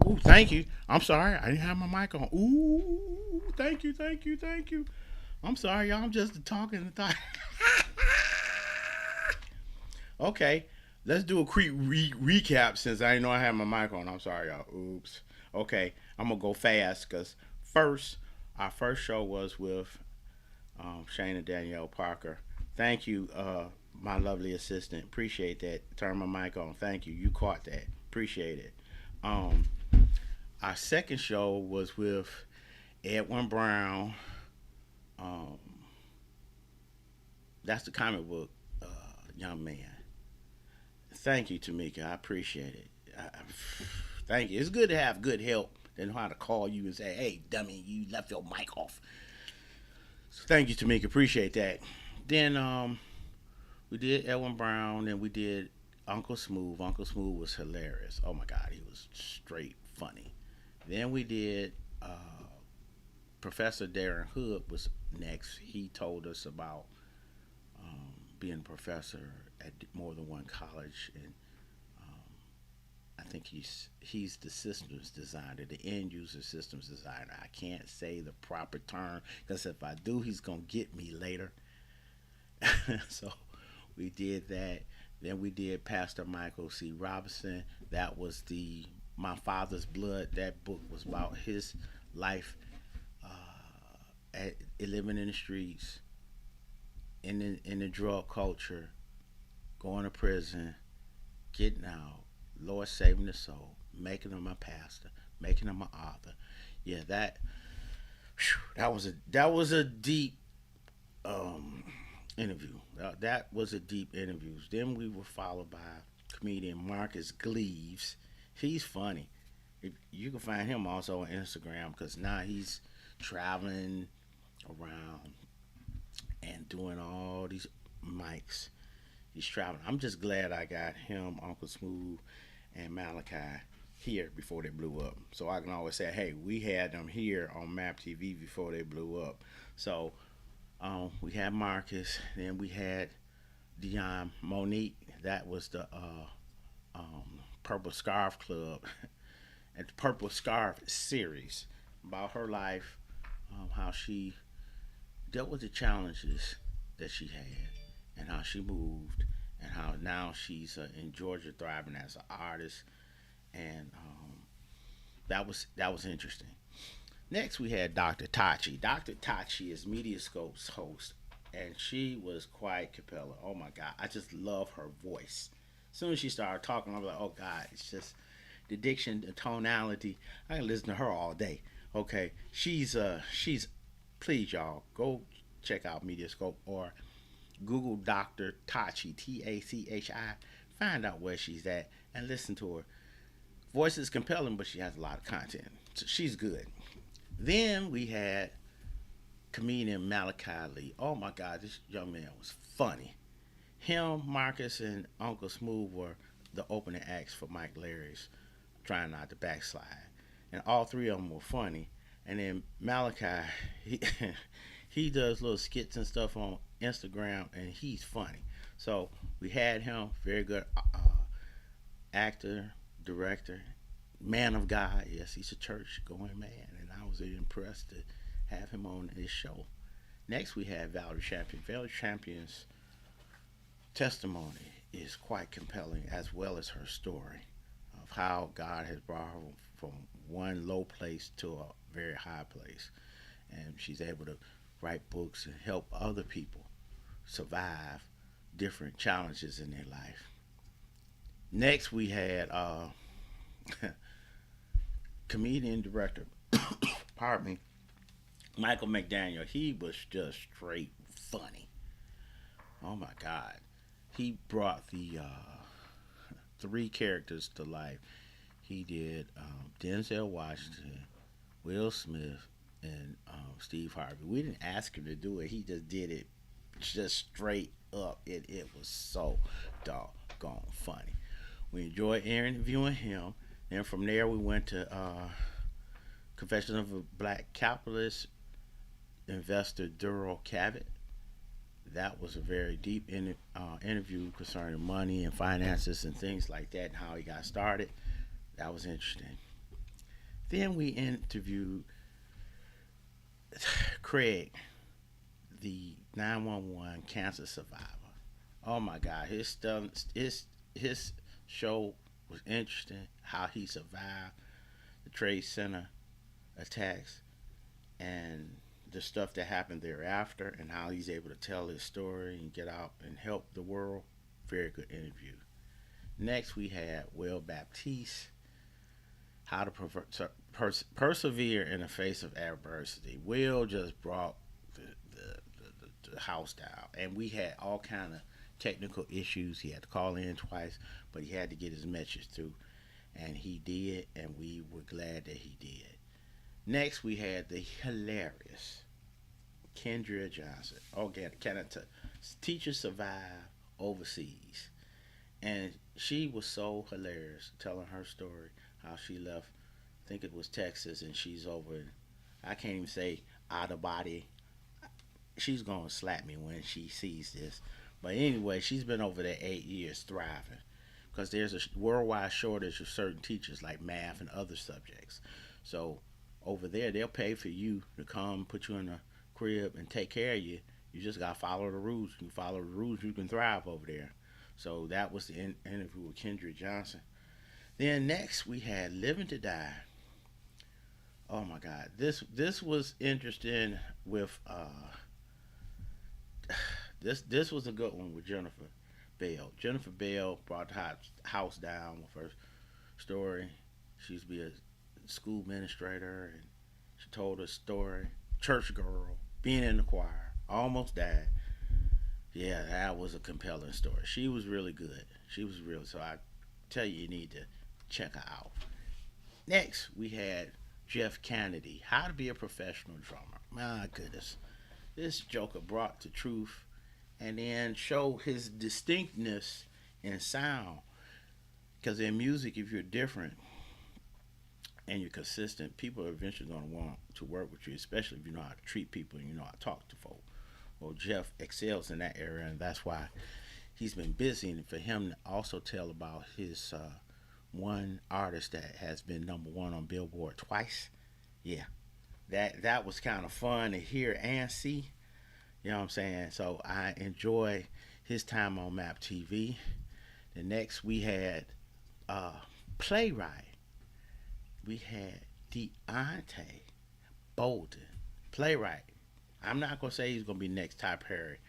Ooh, thank you. I'm sorry. I didn't have my mic on. Ooh, thank you, thank you, thank you. I'm sorry, y'all. I'm just talking and talking. Okay, let's do a quick recap since I didn't know I had my mic on. I'm sorry, y'all. Oops. Okay, I'm gonna go fast because first, our first show was with Shane and Danielle Parker. Thank you, my lovely assistant. Appreciate that. Turn my mic on. Thank you. You caught that. Appreciate it. Um, our second show was with Edwin Brown. Um, that's the comic book young man. Thank you, Tamika. I appreciate it. Thank you. It's good to have good help. They know how to call you and say, "Hey, dummy, you left your mic off." So thank you, Tamika. Appreciate that. Then we did Edwin Brown, and we did Uncle Smooth. Uncle Smooth was hilarious. Oh my God, he was straight funny. Then we did Professor Darren Hood was next. He told us about being a professor at more than one college, and I think he's the systems designer, the end user systems designer. I can't say the proper term because if I do, he's gonna get me later. So we did that. Then we did Pastor Michael C. Robinson. That was the My Father's Blood. That book was about his life living in the streets, in the drug culture, going to prison, getting out, Lord saving the soul, making him a pastor, making him an author. Yeah, that was a deep um, interview. That was a deep interview. Then we were followed by comedian Marcus Gleaves. He's funny. You can find him also on Instagram because now he's traveling around and doing all these mics. He's traveling. I'm just glad I got him, Uncle Smooth, and Malachi here before they blew up. So I can always say, hey, we had them here on Map TV before they blew up. So we had Marcus, then we had Dion Monique. That was the Purple Scarf Club and the Purple Scarf series about her life, how she dealt with the challenges that she had, and how she moved, and how now she's in Georgia thriving as an artist, and that was interesting. Next, we had Dr. Tachi. Dr. Tachi is Mediascope's host, and she was quite compelling. Oh my God, I just love her voice. As soon as she started talking, I was like, oh God, it's just the diction, the tonality. I can listen to her all day. Okay, she's please y'all go check out Mediascope or Google Dr. Tachi, Tachi. Find out where she's at and listen to her. Voice is compelling, but she has a lot of content. So she's good. Then we had comedian Malachi Lee. Oh my God, this young man was funny. Him, Marcus, and Uncle Smooth were the opening acts for Mike Larry's Trying Not to Backslide. And all three of them were funny. And then Malachi, he, he does little skits and stuff on Instagram, and he's funny. So we had him, very good actor, director, man of God. Yes, he's a church going man, and I was impressed to have him on this show. Next, we had Valerie Champion. Valerie Champion's testimony is quite compelling, as well as her story of how God has brought her from one low place to a very high place. And she's able to write books and help other people survive different challenges in their life. Next, we had comedian director, pardon me, Michael McDaniel. He was just straight funny. Oh my God. He brought the three characters to life. He did Denzel Washington, Will Smith, and Steve Harvey. We didn't ask him to do it. He just did it just straight up. It was so doggone funny. We enjoyed interviewing him. And from there, we went to Confession of a Black Capitalist Investor Duro Cavett. That was a very deep interview concerning money and finances and things like that and how he got started. That was interesting. Then we interviewed Craig, the 911 cancer survivor. Oh my God, his stuff, his show was interesting. How he survived the Trade Center attacks and the stuff that happened thereafter, and how he's able to tell his story and get out and help the world. Very good interview. Next, we had Will Baptiste, how to persevere in the face of adversity. Will just brought the house down, and we had all kind of technical issues. He had to call in twice, but he had to get his message through, and he did, and we were glad that he did. Next, we had the hilarious Kendra Johnson. Okay, Canada teacher survived overseas, and she was so hilarious telling her story how she left. I think it was Texas, and she's over. I can't even say out of body. She's gonna slap me when she sees this. But anyway, she's been over there 8 years thriving because there's a worldwide shortage of certain teachers like math and other subjects. So over there, they'll pay for you to come, put you in a crib, and take care of you. You just gotta follow the rules. You follow the rules, you can thrive over there. So that was the interview with Kendra Johnson. Then next we had Living to Die. Oh my God, this was interesting with this was a good one with Jennifer Bell. Jennifer Bell brought the house down with her story. She used to be a school administrator, and she told her story. Church girl, being in the choir, almost died. Yeah, that was a compelling story. She was really good. She was real. So I tell you, you need to check her out. Next, we had Jeff Kennedy, How to Be a Professional Drummer. My goodness, this joker brought the truth and then show his distinctness in sound. Because in music, if you're different and you're consistent, people are eventually going to want to work with you, especially if you know how to treat people and you know how to talk to folks. Well, Jeff excels in that area, and that's why he's been busy. And for him to also tell about his one artist that has been number one on Billboard twice, yeah, that was kind of fun to hear and see. You know what I'm saying? So I enjoy his time on Map TV. The next we had uh, playwright. We had Deontay Bolden, playwright. I'm not gonna say he's gonna be next Ty Perry.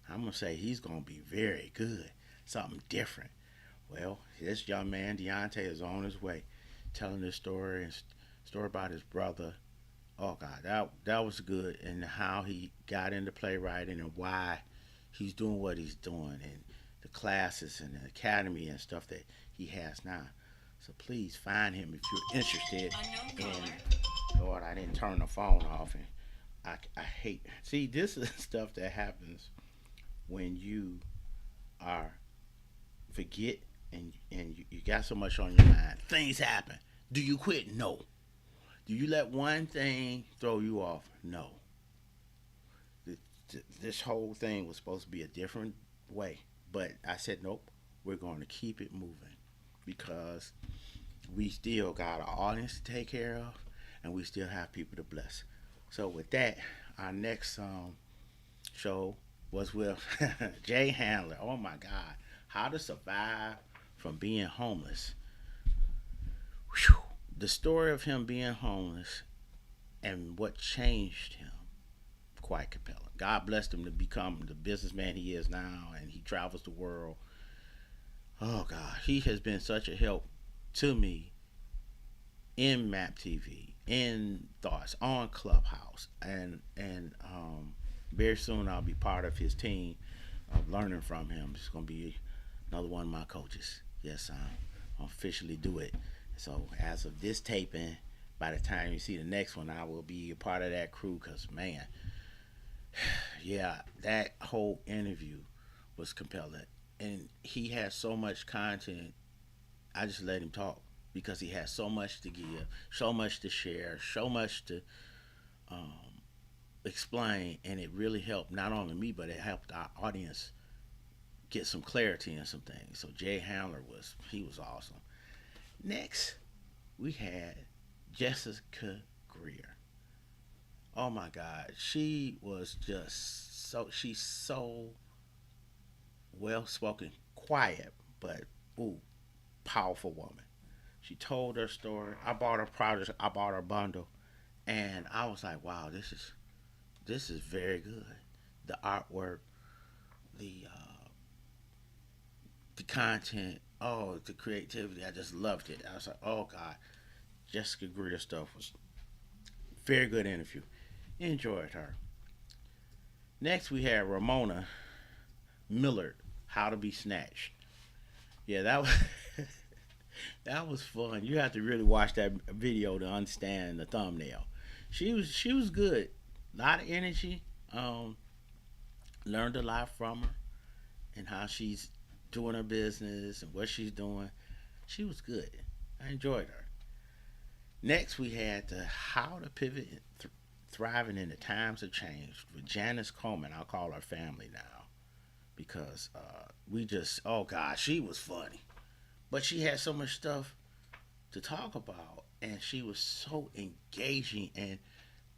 I'm gonna say he's gonna be very good, something different. Well, this young man Deontay is on his way, telling this story and story about his brother. Oh God, that was good, and how he got into playwriting and why he's doing what he's doing, and the classes and the academy and stuff that he has now. So please find him if you're interested. And Lord, I didn't turn the phone off, and I hate. See, this is stuff that happens when you are forget and you got so much on your mind. Things happen. Do you quit? No. Do you let one thing throw you off? No. This whole thing was supposed to be a different way, but I said nope. We're going to keep it moving because we still got an audience to take care of, and we still have people to bless. So with that, our next show was with Jay Handler. Oh my God, how to survive from being homeless. Whew. The story of him being homeless and what changed him, quite compelling. God blessed him to become the businessman he is now, and he travels the world. Oh God, he has been such a help to me in Map TV, in Thoughts, on Clubhouse, and very soon I'll be part of his team of learning from him. It's gonna be another one of my coaches. Yes, I'll officially do it. So as of this taping, by the time you see the next one, I will be a part of that crew. Cause man, yeah, that whole interview was compelling, and he has so much content. I just let him talk because he has so much to give, so much to share, so much to um, explain, and it really helped not only me, but it helped our audience get some clarity in some things. So Jay Handler was awesome. Next, we had Jessica Greer. Oh my God, she was just she's so well spoken, quiet, but ooh, powerful woman. She told her story. I bought her product. I bought her bundle, and I was like, wow, this is very good. The artwork, the the content, oh, the creativity. I just loved it. I was like, oh God, Jessica Greer stuff was very good interview. Enjoyed her. Next we had Ramona Millard, How to Be Snatched. Yeah, that was that was fun. You have to really watch that video to understand the thumbnail. She was good. A lot of energy. Um, Learned a lot from her and how she's doing her business and what she's doing. She was good. I enjoyed her. Next, we had the How to Pivot and Thriving in the Times of Change with Janice Coleman. I'll call her family now because we just, oh God, she was funny. But she had so much stuff to talk about and she was so engaging and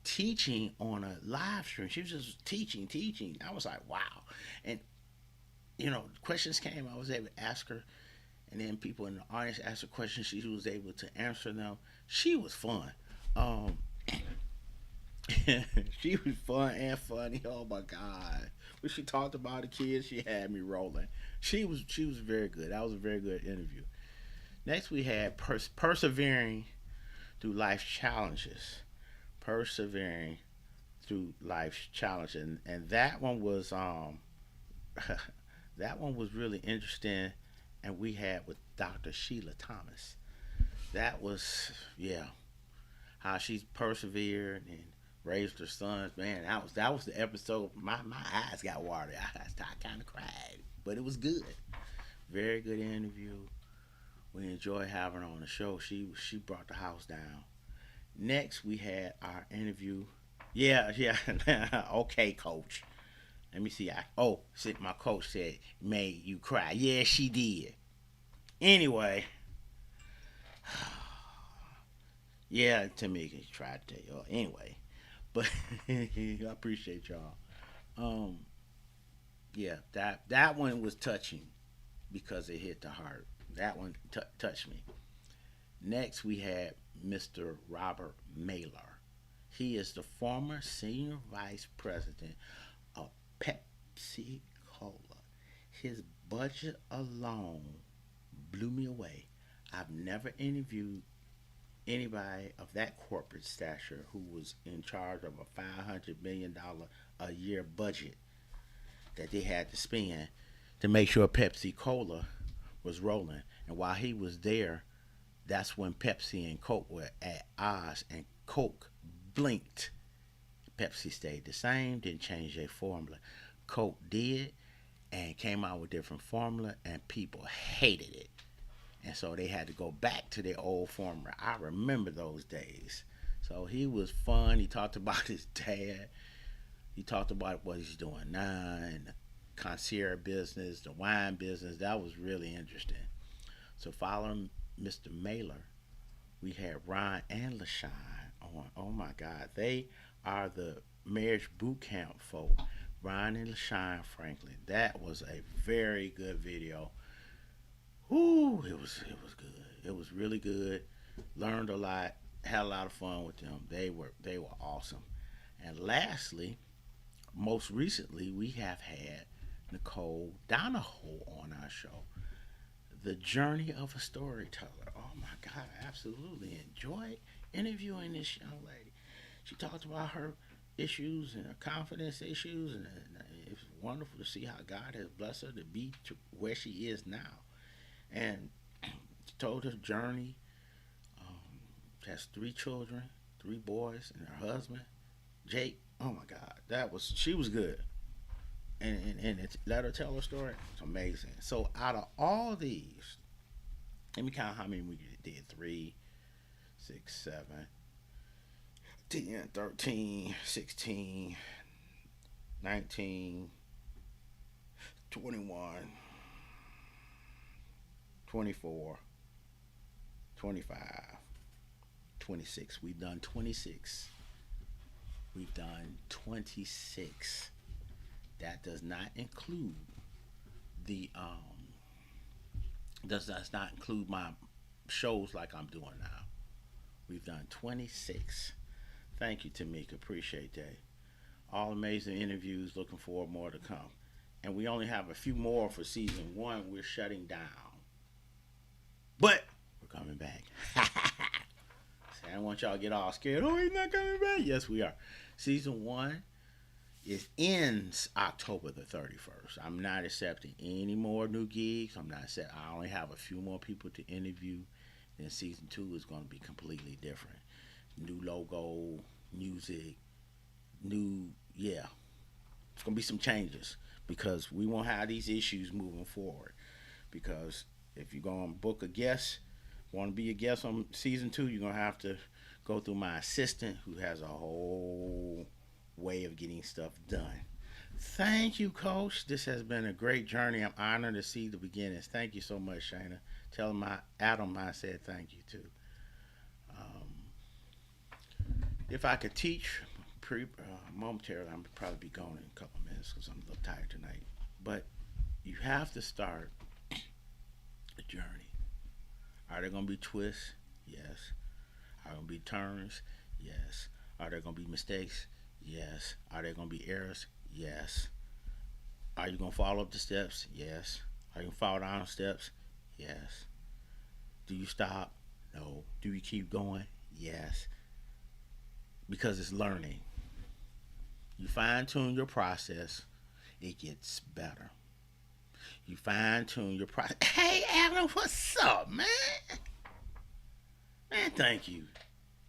teaching on a live stream. She was just teaching, teaching. I was like, wow. And, questions came, I was able to ask her and then people in the audience asked her questions. She was able to answer them. She was fun. Um, she was fun and funny. Oh my god! When she talked about the kids, she had me rolling. She was very good. That was a very good interview. Next, we had persevering through life's challenges. Persevering through life's challenges, and that one was that one was really interesting. And we had with Dr. Sheila Thomas. That was, yeah, how she persevered and raised her sons. Man, that was the episode. My eyes got watery. I kind of cried, but it was good. Very good interview. We enjoyed having her on the show. She brought the house down. Next, we had our interview. Yeah, yeah. Okay, coach. Let me see. My coach said, "Made you cry." Yeah, she did. Anyway, yeah, Tamika tried to tell y'all. Anyway, but I appreciate y'all. Um, yeah, that one was touching because it hit the heart. That one touched me. Next, we had Mr. Robert Mailer. He is the former senior vice president of Pepsi Cola. His budget alone blew me away. I've never interviewed anybody of that corporate stature who was in charge of a $500 million a year budget that they had to spend to make sure Pepsi Cola was rolling. And while he was there, that's when Pepsi and Coke were at odds, and Coke blinked. Pepsi stayed the same, didn't change their formula. Coke did and came out with different formula, and people hated it. And so they had to go back to their old formula. I remember those days. So he was fun. He talked about his dad. He talked about what he's doing now and the concierge business, the wine business. That was really interesting. So following Mr. Mailer, we had Ron and LaShawn on. Oh my God, they are the marriage boot camp folk. Ron and LaShawn Franklin. That was a very good video. Whoo, it was good. It was really good. Learned a lot. Had a lot of fun with them. They were awesome. And lastly, most recently, we have had Nicole Donahoe on our show. The journey of a storyteller. Oh my God, I absolutely enjoyed interviewing this young lady. She talked about her issues and her confidence issues, and it's wonderful to see how God has blessed her to be to where she is now. And she told her journey. She has three children, three boys, and her husband, Jake. Oh my God, she was good. And let her tell her story. It's amazing. So out of all these, let me count how many we did: 3, 6, 7, 10, 13, 16, 19, 21, 24, 25, 26. We've done 26. We've done 26. That does not include the does not include my shows like I'm doing now. We've done 26. Thank you, Tamika. Appreciate that. All amazing interviews. Looking forward more to come. And we only have a few more for season one. We're shutting down, but we're coming back. I don't want y'all to get all scared. Oh, he's not coming back. Yes, we are. Season one it ends October the 31st. I'm not accepting any more new gigs. I only have a few more people to interview. Then season two is going to be completely different. New logo, music, new, yeah. It's going to be some changes because we won't have these issues moving forward. Because if you're going to book a guest, want to be a guest on season two, you're going to have to go through my assistant who has a whole way of getting stuff done. Thank you, Coach. This has been a great journey. I'm honored to see the beginnings. Thank you so much, Shayna. Tell my Adam I said thank you too. If I could teach momentarily, I'm probably be gone in a couple of minutes because I'm a little tired tonight. But you have to start a journey. Are there going to be twists? Yes. Are there going to be turns? Yes. Are there going to be mistakes? Yes. Are there going to be errors? Yes. Are you going to follow up the steps? Yes. Are you going to follow down the steps? Yes. Do you stop? No. Do you keep going? Yes. Because it's learning. You fine tune your process, it gets better. You fine tune your process. Hey, Adam, what's up, man? Man, thank you.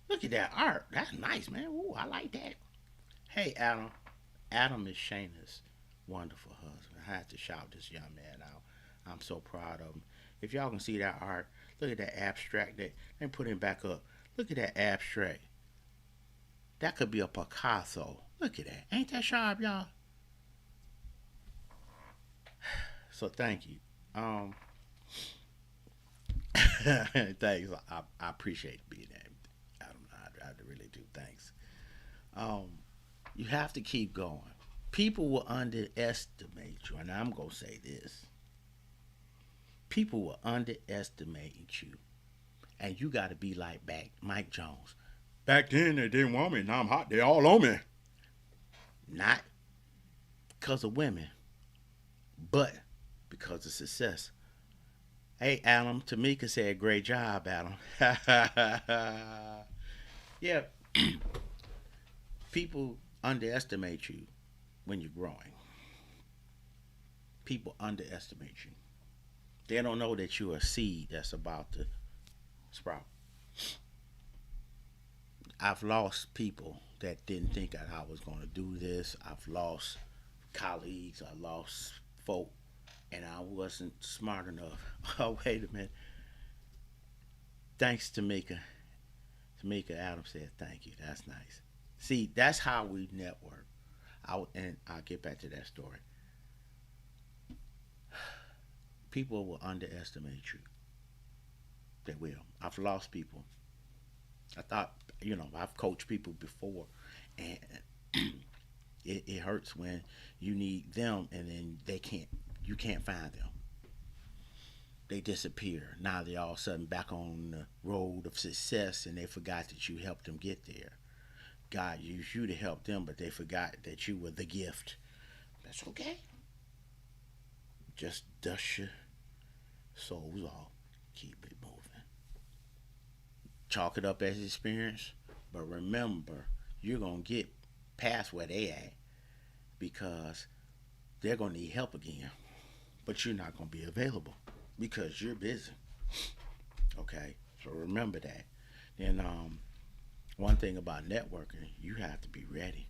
Look at that art. That's nice, man. Ooh, I like that. Hey, Adam. Adam is Shayna's wonderful husband. I had to shout this young man out. I'm so proud of him. If y'all can see that art, look at that abstract. Let me put him back up. Look at that abstract. That could be a Picasso. Look at that. Ain't that sharp, y'all? So thank you. Thanks. I appreciate being there. I really do. Thanks. Um, you have to keep going. People will underestimate you, and I'm gonna say this. People will underestimate you, and you got to be like back Mike Jones. Back then they didn't want me. Now I'm hot. They all on me. Not because of women, but because of success. Hey, Adam. Tamika said, "Great job, Adam." Yeah, people underestimate you when you're growing. People underestimate you. They don't know that you're a seed that's about to sprout. I've lost people that didn't think that I was going to do this. I've lost colleagues. I lost folk, and I wasn't smart enough. Oh, wait a minute. Thanks, Tamika. Tamika Adams said, "Thank you. That's nice." See, that's how we network. And I'll get back to that story. People will underestimate you. They will. I've lost people. I thought, I've coached people before, and it hurts when you need them and then you can't find them. They disappear. Now they're all of a sudden back on the road of success and they forgot that you helped them get there. God used you to help them, but they forgot that you were the gift. That's okay. Just dust your souls off. Keep it moving. Chalk it up as experience, but remember, you're going to get past where they at because they're going to need help again, but you're not going to be available because you're busy. Okay, so remember that. Then one thing about networking, you have to be ready.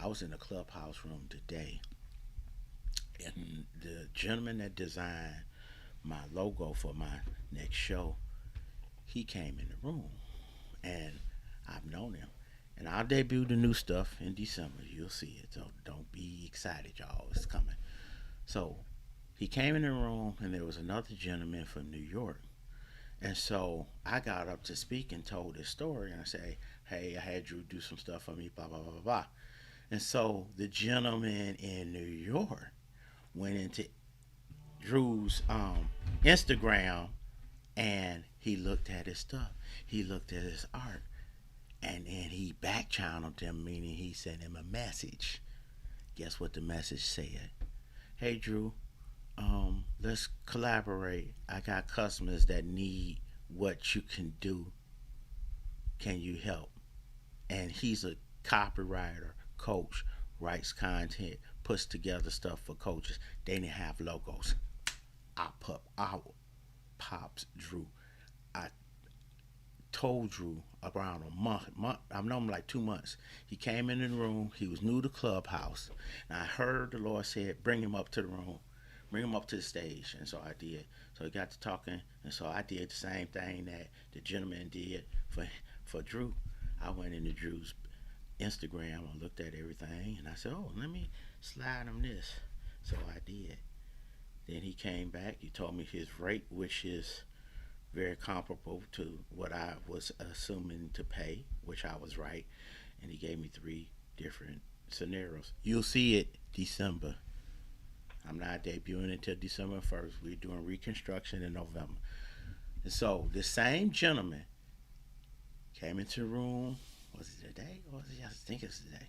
I was in a clubhouse room today, and the gentleman that designed my logo for my next show, he came in the room, and I've known him. And I'll debut the new stuff in December. You'll see it. So don't be excited, y'all. It's coming. So he came in the room, and there was another gentleman from New York. And so I got up to speak and told this story, and I say, "Hey, I had Drew do some stuff for me, blah blah blah blah blah." And so the gentleman in New York went into Drew's Instagram, and he looked at his stuff. He looked at his art, and then he back channeled him, meaning he sent him a message. Guess what the message said? Hey Drew, let's collaborate. I got customers that need what you can do. Can you help? And he's a copywriter, coach, writes content, puts together stuff for coaches. They didn't have logos. I pops Drew. I told Drew around a month. I've known him like 2 months. He came in the room. He was new to Clubhouse, and I heard the Lord said, "Bring him up to the room, bring him up to the stage." And so I did. So he got to talking, and so I did the same thing that the gentleman did for Drew. I went into Drew's Instagram. I looked at everything, and I said, "Oh, let me slide him this." So I did. Then he came back. He told me his rate, which is very comparable to what I was assuming to pay, which I was right. And he gave me three different scenarios. You'll see it December. I'm not debuting until December 1st. We're doing reconstruction in November. And so the same gentleman came into the room. Was it today? Or was it yesterday? I think it's today.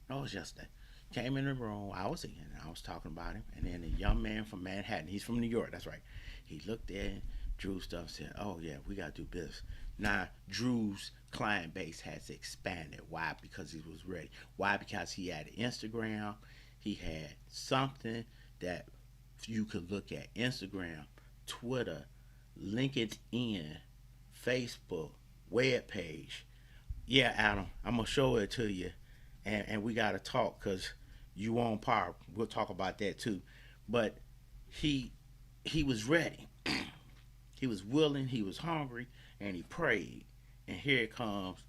No, it was yesterday. Came in the room. I was in. I was talking about him. And then a young man from Manhattan. He's from New York. That's right. He looked at Drew's stuff and said, "Oh, yeah, we got to do business." Now, Drew's client base has expanded. Why? Because he was ready. Why? Because he had Instagram. He had something that you could look at: Instagram, Twitter, LinkedIn, Facebook, web page. Yeah, Adam, I'm gonna show it to you, and we gotta talk because you on par. We'll talk about that too. But he he was ready. He was willing. He was hungry, and he prayed. And here it comes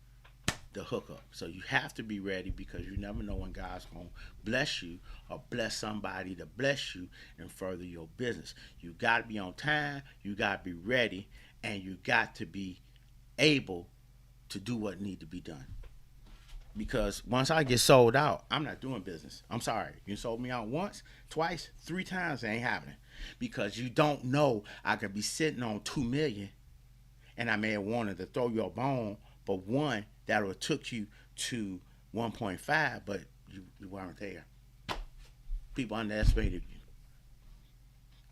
the hookup. So you have to be ready because you never know when God's gonna bless you or bless somebody to bless you and further your business. You got to be on time. You got to be ready, and you got to be able to do what need to be done. Because once I get sold out, I'm not doing business. I'm sorry. You sold me out once, twice, three times, it ain't happening. Because you don't know I could be sitting on 2 million and I may have wanted to throw you a bone, but one that would have took you to 1.5, but you weren't there. People underestimated you.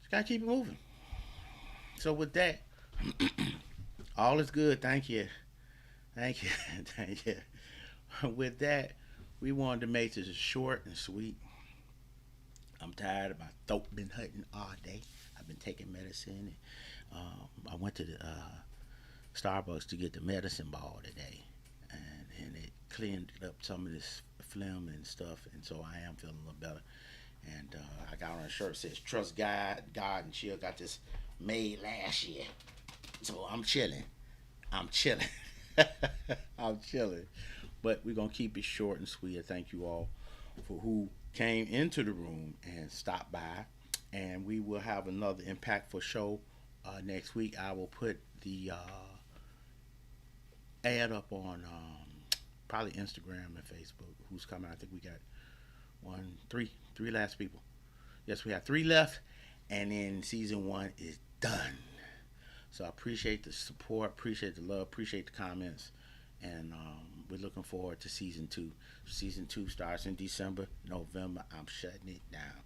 Just gotta keep it moving. So with that, all is good. Thank you. Thank you. Thank you. With that, we wanted to make this short and sweet. I'm tired of my throat been hurting all day. I've been taking medicine. I went to the Starbucks to get the medicine ball today, and it cleaned up some of this phlegm and stuff, and so I am feeling a little better. And I got on a shirt that says "Trust God and Chill." Got this made last year, so I'm chilling. I'm chilling. I'm chilling. But we're gonna keep it short and sweet. I thank you all for who came into the room and stopped by. And we will have another impactful show next week. I will put the ad up on probably Instagram and Facebook. Who's coming? I think we got three last people. Yes, we have three left, and then season one is done. So I appreciate the support, appreciate the love, appreciate the comments, and we're looking forward to season two. Season two starts in December, November. I'm shutting it down.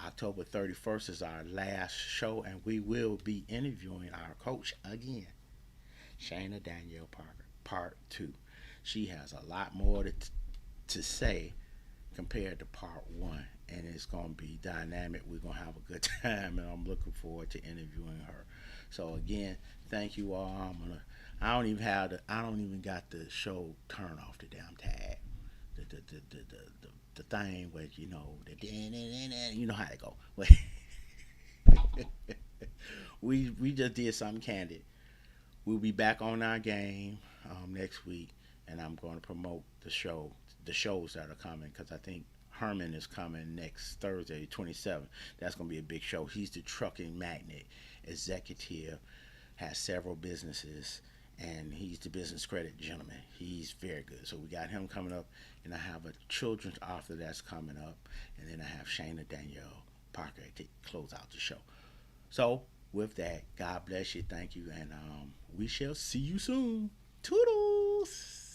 October 31st is our last show, and we will be interviewing our coach again, Shayna Danielle Parker, part two. She has a lot more to say compared to part one, and it's going to be dynamic. We're going to have a good time, and I'm looking forward to interviewing her. So again, thank you all. I don't even got the show turn off the damn tag. The thing where you know how it go. We just did something candid. We'll be back on our game next week, and I'm going to promote the shows that are coming because I think Herman is coming next Thursday, 27th. That's going to be a big show. He's the trucking magnet executive has several businesses, and he's the business credit gentleman. He's very good. So we got him coming up, and I have a children's author that's coming up, and then I have Shayna Danielle Parker to close out the show. So with that, God bless you, thank you, and we shall see you soon. Toodles.